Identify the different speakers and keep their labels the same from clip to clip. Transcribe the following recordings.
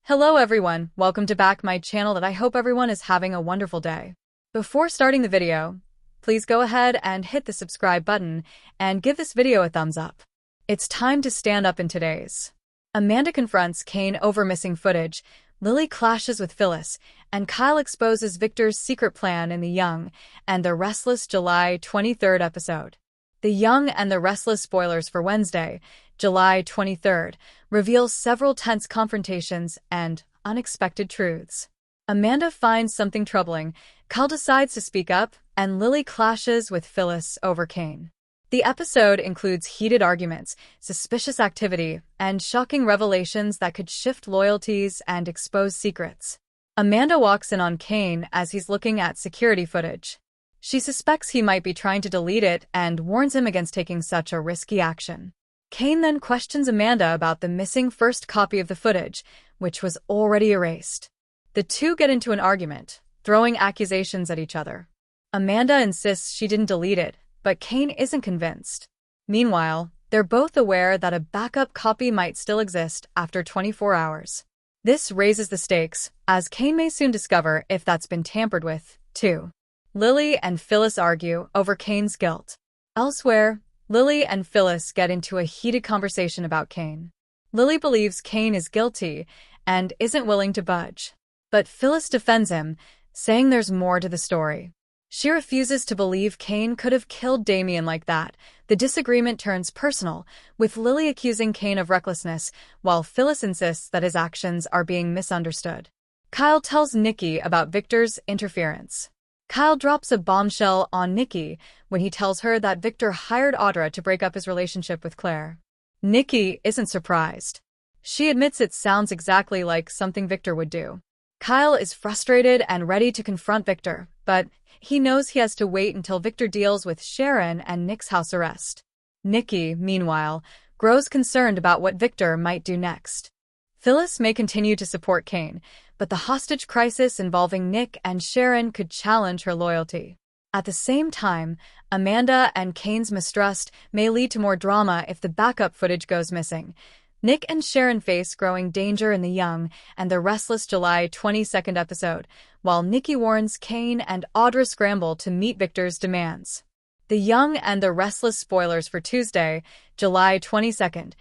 Speaker 1: Hello everyone, welcome to back my channel that I hope everyone is having a wonderful day. Before starting the video, please go ahead and hit the subscribe button and give this video a thumbs up. It's time to stand up in today's. Amanda confronts Kane over missing footage, Lily clashes with Phyllis, and Kyle exposes Victor's secret plan in The Young and the Restless July 23rd episode. The Young and the Restless spoilers for Wednesday, July 23rd, reveals several tense confrontations and unexpected truths. Amanda finds something troubling, Kyle decides to speak up, and Lily clashes with Phyllis over Kane. The episode includes heated arguments, suspicious activity, and shocking revelations that could shift loyalties and expose secrets. Amanda walks in on Kane as he's looking at security footage. She suspects he might be trying to delete it and warns him against taking such a risky action. Kane then questions Amanda about the missing first copy of the footage, which was already erased. The two get into an argument, throwing accusations at each other. Amanda insists she didn't delete it, but Kane isn't convinced. Meanwhile, they're both aware that a backup copy might still exist after 24 hours. This raises the stakes, as Kane may soon discover if that's been tampered with, too. Lily and Phyllis argue over Kane's guilt. Elsewhere, Lily and Phyllis get into a heated conversation about Kane. Lily believes Kane is guilty and isn't willing to budge. But Phyllis defends him, saying there's more to the story. She refuses to believe Kane could have killed Damien like that. The disagreement turns personal, with Lily accusing Kane of recklessness, while Phyllis insists that his actions are being misunderstood. Kyle tells Nikki about Victor's interference. Kyle drops a bombshell on Nikki when he tells her that Victor hired Audra to break up his relationship with Claire. Nikki isn't surprised. She admits it sounds exactly like something Victor would do. Kyle is frustrated and ready to confront Victor, but he knows he has to wait until Victor deals with Sharon and Nick's house arrest. Nikki, meanwhile, grows concerned about what Victor might do next. Phyllis may continue to support Kane, but the hostage crisis involving Nick and Sharon could challenge her loyalty. At the same time, Amanda and Kane's mistrust may lead to more drama if the backup footage goes missing. Nick and Sharon face growing danger in The Young and the Restless July 22nd episode, while Nikki warns Kane and Audra scramble to meet Victor's demands. The Young and the Restless spoilers for Tuesday, July 22nd,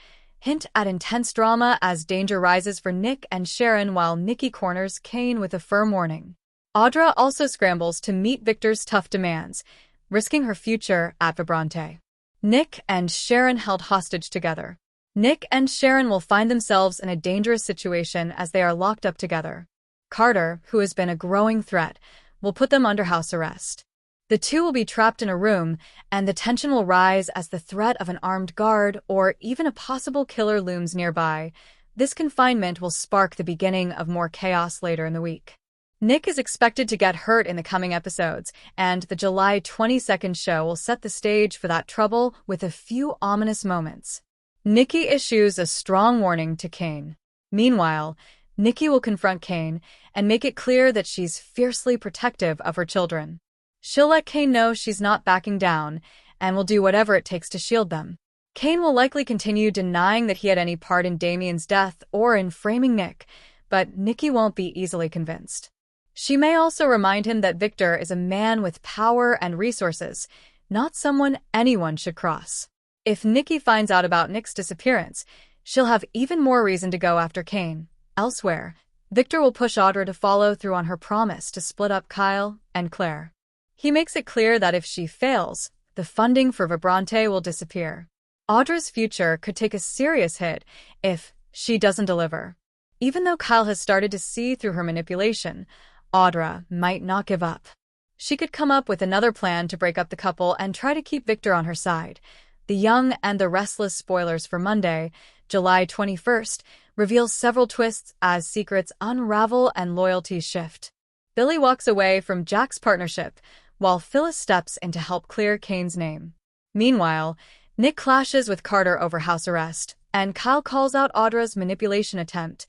Speaker 1: hint at intense drama as danger rises for Nick and Sharon while Nikki corners Kane with a firm warning. Audra also scrambles to meet Victor's tough demands, risking her future at Vibrante. Nick and Sharon held hostage together. Nick and Sharon will find themselves in a dangerous situation as they are locked up together. Carter, who has been a growing threat, will put them under house arrest. The two will be trapped in a room, and the tension will rise as the threat of an armed guard or even a possible killer looms nearby. This confinement will spark the beginning of more chaos later in the week. Nick is expected to get hurt in the coming episodes, and the July 22nd show will set the stage for that trouble with a few ominous moments. Nikki issues a strong warning to Kane. Meanwhile, Nikki will confront Kane and make it clear that she's fiercely protective of her children. She'll let Kane know she's not backing down and will do whatever it takes to shield them. Kane will likely continue denying that he had any part in Damien's death or in framing Nick, but Nikki won't be easily convinced. She may also remind him that Victor is a man with power and resources, not someone anyone should cross. If Nikki finds out about Nick's disappearance, she'll have even more reason to go after Kane. Elsewhere, Victor will push Audra to follow through on her promise to split up Kyle and Claire. He makes it clear that if she fails, the funding for Vibrante will disappear. Audra's future could take a serious hit if she doesn't deliver. Even though Kyle has started to see through her manipulation, Audra might not give up. She could come up with another plan to break up the couple and try to keep Victor on her side. The Young and the Restless spoilers for Monday, July 21st, reveals several twists as secrets unravel and loyalties shift. Billy walks away from Jack's partnership, while Phyllis steps in to help clear Kane's name. Meanwhile, Nick clashes with Carter over house arrest, and Kyle calls out Audra's manipulation attempt.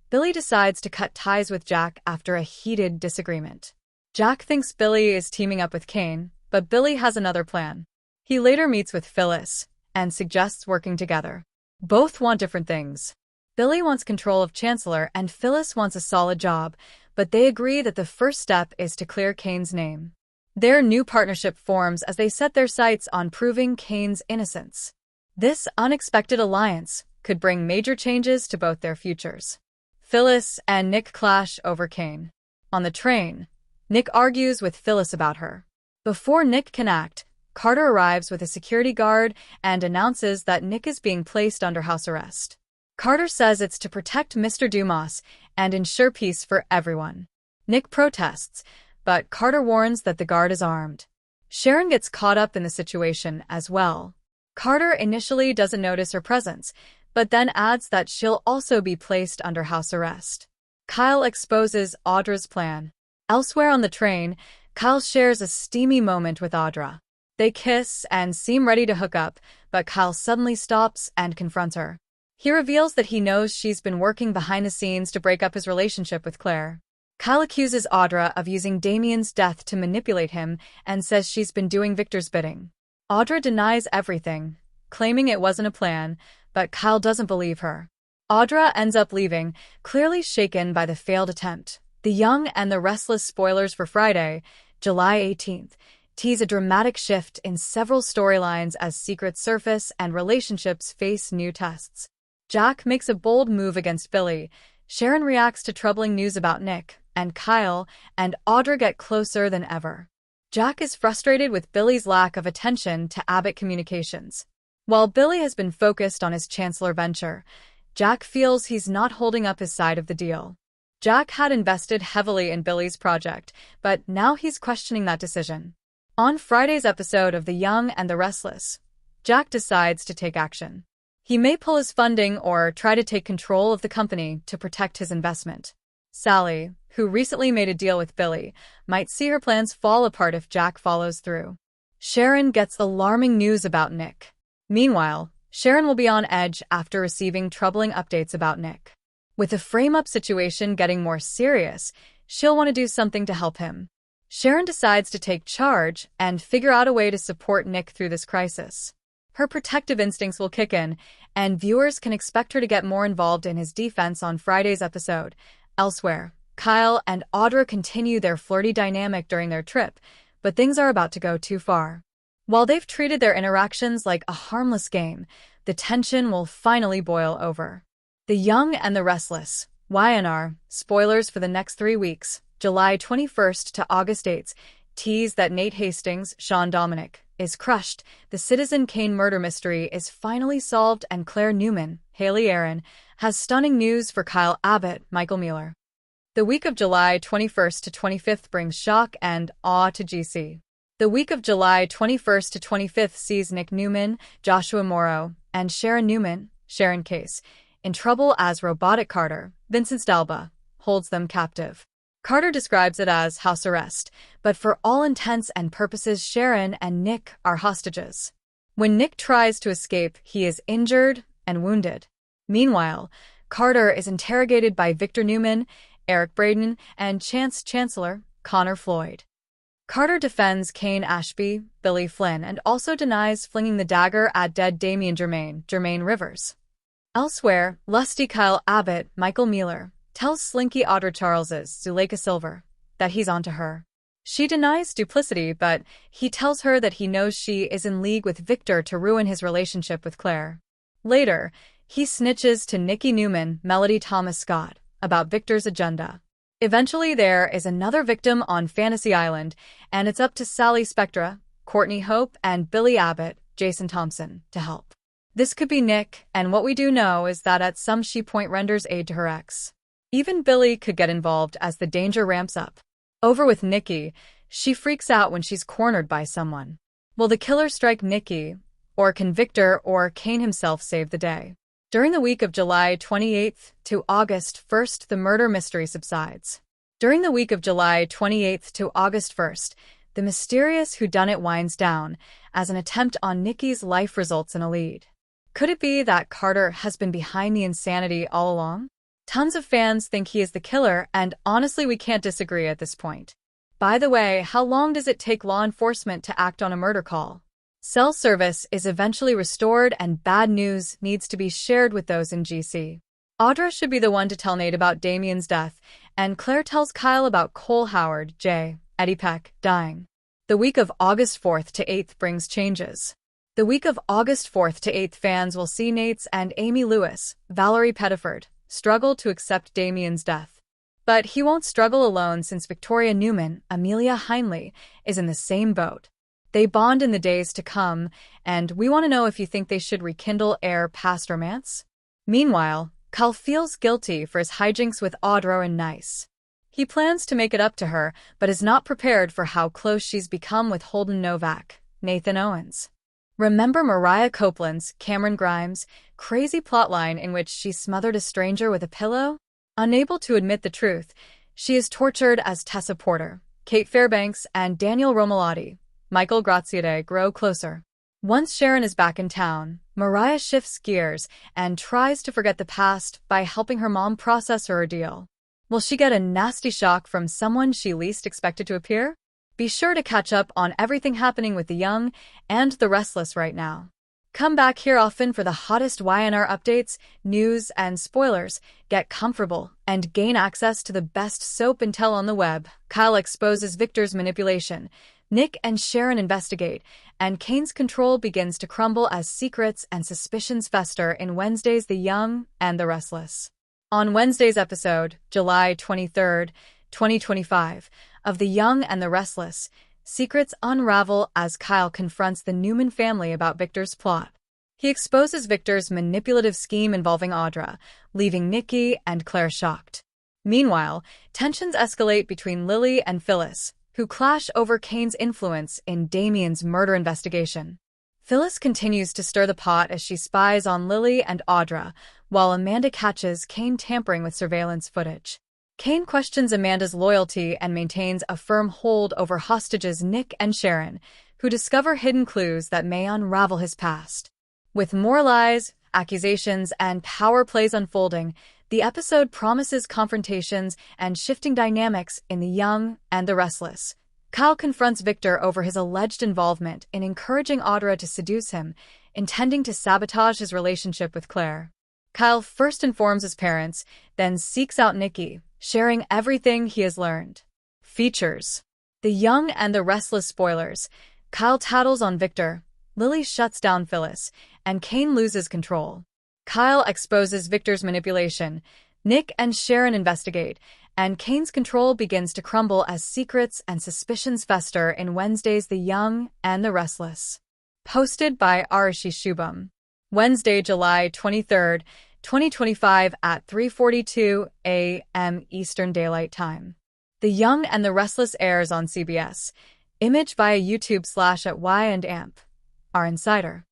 Speaker 1: Billy decides to cut ties with Jack after a heated disagreement. Jack thinks Billy is teaming up with Kane, but Billy has another plan. He later meets with Phyllis and suggests working together. Both want different things. Billy wants control of Chancellor and Phyllis wants a solid job, but they agree that the first step is to clear Kane's name. Their new partnership forms as they set their sights on proving Kane's innocence. This unexpected alliance could bring major changes to both their futures. Phyllis and Nick clash over Kane. On the train, Nick argues with Phyllis about her. Before Nick can act, Carter arrives with a security guard and announces that Nick is being placed under house arrest. Carter says it's to protect Mr. Dumas and ensure peace for everyone. Nick protests, but Carter warns that the guard is armed. Sharon gets caught up in the situation as well. Carter initially doesn't notice her presence, but then adds that she'll also be placed under house arrest. Kyle exposes Audra's plan. Elsewhere on the train, Kyle shares a steamy moment with Audra. They kiss and seem ready to hook up, but Kyle suddenly stops and confronts her. He reveals that he knows she's been working behind the scenes to break up his relationship with Claire. Kyle accuses Audra of using Damien's death to manipulate him and says she's been doing Victor's bidding. Audra denies everything, claiming it wasn't a plan, but Kyle doesn't believe her. Audra ends up leaving, clearly shaken by the failed attempt. The Young and the Restless spoilers for Friday, July 18th, tease a dramatic shift in several storylines as secrets surface and relationships face new tests. Jack makes a bold move against Billy, Sharon reacts to troubling news about Nick, and Kyle and Audra get closer than ever. Jack is frustrated with Billy's lack of attention to Abbott Communications. While Billy has been focused on his Chancellor venture, Jack feels he's not holding up his side of the deal. Jack had invested heavily in Billy's project, but now he's questioning that decision. On Friday's episode of The Young and the Restless, Jack decides to take action. He may pull his funding or try to take control of the company to protect his investment. Sally, who recently made a deal with Billy, might see her plans fall apart if Jack follows through. Sharon gets alarming news about Nick. Meanwhile, Sharon will be on edge after receiving troubling updates about Nick. With the frame-up situation getting more serious, she'll want to do something to help him. Sharon decides to take charge and figure out a way to support Nick through this crisis. Her protective instincts will kick in, and viewers can expect her to get more involved in his defense on Friday's episode. Elsewhere, Kyle and Audra continue their flirty dynamic during their trip, but things are about to go too far. While they've treated their interactions like a harmless game, the tension will finally boil over. The Young and the Restless, YNR, spoilers for the next 3 weeks, July 21st to August 8th, tease that Nate Hastings, Sean Dominic, is crushed, the Citizen Kane murder mystery is finally solved, and Claire Newman, Haley Aaron, has stunning news for Kyle Abbott, Michael Mueller. The week of July 21st to 25th brings shock and awe to GC. The week of July 21st to 25th sees Nick Newman, Joshua Morrow, and Sharon Newman, Sharon Case, in trouble as robotic Carter, Vincent Stalba, holds them captive. Carter describes it as house arrest, but for all intents and purposes Sharon and Nick are hostages. When Nick tries to escape, he is injured and wounded. Meanwhile, Carter is interrogated by Victor Newman, Eric Braden, and Chancellor Connor Floyd. Carter defends Kane Ashby, Billy Flynn, and also denies flinging the dagger at dead Damien Jermaine Rivers. Elsewhere, lusty Kyle Abbott, Michael Mueller, tells slinky Audra Charles's Zuleika Silver that he's onto her. She denies duplicity, but he tells her that he knows she is in league with Victor to ruin his relationship with Claire. Later, he snitches to Nikki Newman, Melody Thomas Scott, about Victor's agenda. Eventually, there is another victim on Fantasy Island, and it's up to Sally Spectra, Courtney Hope, and Billy Abbott, Jason Thompson, to help. This could be Nick, and what we do know is that at some point renders aid to her ex. Even Billy could get involved as the danger ramps up. Over with Nikki, she freaks out when she's cornered by someone. Will the killer strike Nikki, or can Victor or Kane himself save the day? During the week of July 28th to August 1st, the murder mystery subsides. During the week of July 28th to August 1st, the mysterious whodunit winds down as an attempt on Nikki's life results in a lead. Could it be that Carter has been behind the insanity all along? Tons of fans think he is the killer, and honestly we can't disagree at this point. By the way, how long does it take law enforcement to act on a murder call? Cell service is eventually restored and bad news needs to be shared with those in GC. Audra should be the one to tell Nate about Damien's death, and Claire tells Kyle about Cole Howard, Jay, Eddie Peck, dying. The week of August 4th to 8th brings changes. The week of August 4th to 8th fans will see Nate's and Amy Lewis, Valerie Pettiford, struggle to accept Damien's death. But he won't struggle alone since Victoria Newman, Amelia Heinley, is in the same boat. They bond in the days to come, and we want to know if you think they should rekindle air past romance. Meanwhile, Kyle feels guilty for his hijinks with Audra and Nice. He plans to make it up to her, but is not prepared for how close she's become with Holden Novak, Nathan Owens. Remember Mariah Copeland's, Cameron Grimes, crazy plotline in which she smothered a stranger with a pillow? Unable to admit the truth, she is tortured as Tessa Porter, Kate Fairbanks, and Daniel Romalotti, Michael Graziade, grow closer. Once Sharon is back in town, Mariah shifts gears and tries to forget the past by helping her mom process her ordeal. Will she get a nasty shock from someone she least expected to appear? Be sure to catch up on everything happening with the young and the restless right now. Come back here often for the hottest YNR updates, news, and spoilers. Get comfortable and gain access to the best soap and tell on the web. Kyle exposes Victor's manipulation. Nick and Sharon investigate, and Kane's control begins to crumble as secrets and suspicions fester in Wednesday's The Young and the Restless. On Wednesday's episode, July 23, 2025, of The Young and the Restless, secrets unravel as Kyle confronts the Newman family about Victor's plot. He exposes Victor's manipulative scheme involving Audra, leaving Nikki and Claire shocked. Meanwhile, tensions escalate between Lily and Phyllis, who clash over Kane's influence in Damien's murder investigation. Phyllis continues to stir the pot as she spies on Lily and Audra, while Amanda catches Kane tampering with surveillance footage. Kane questions Amanda's loyalty and maintains a firm hold over hostages Nick and Sharon, who discover hidden clues that may unravel his past. With more lies, accusations, and power plays unfolding, the episode promises confrontations and shifting dynamics in The Young and the Restless. Kyle confronts Victor over his alleged involvement in encouraging Audra to seduce him, intending to sabotage his relationship with Claire. Kyle first informs his parents, then seeks out Nikki, sharing everything he has learned. Features: The Young and the Restless spoilers. Kyle tattles on Victor, Lily shuts down Phyllis, and Kane loses control. Kyle exposes Victor's manipulation. Nick and Sharon investigate, and Kane's control begins to crumble as secrets and suspicions fester in Wednesday's The Young and the Restless. Posted by Arishi Shubham. Wednesday, July 23, 2025 at 3:42 a.m. Eastern Daylight Time. The Young and the Restless airs on CBS. Image via YouTube /@Y&AMP. Our Insider.